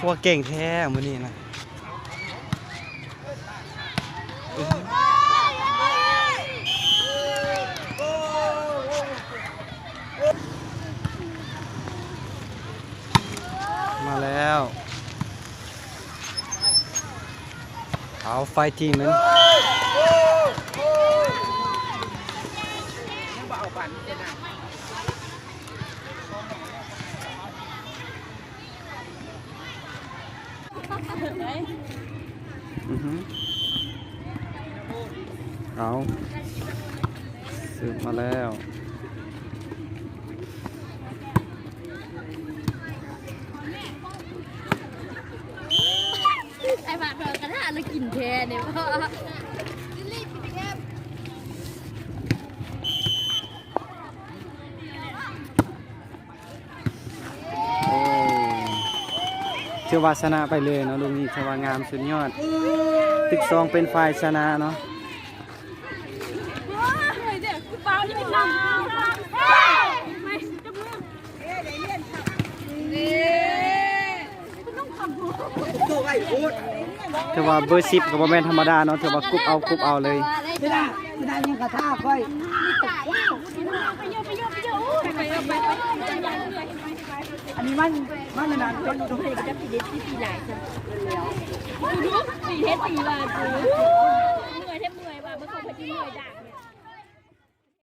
ว่าเก่งแท้มื้อนี้นะมาแล้วเอาไฟทีมนั้นเอาสืบมาแล้วไอ้หมาเธอกระทะแล้วกินแทนเนี่ยพ่อเชื่อว่าชนะไปเลยเนาะลูกนี้เชื่อว่างามสุดยอดตึกซองเป็นฝ่ายชนะเนาะถือว่าเบอร์10กับแมนธรรมดาเนาะถือว่ากรุ๊ปเอาเลยไม่ได้ยิงกระท่าค่อยอันนี้มันนานคนตรงนี้จะปีเด็ดที่ปีไหนจ้ะดูปีเฮ็ดปีละกูเมื่อยแทบเมื่อยว่าเมื่อเขาไปที่เมื่อยด่า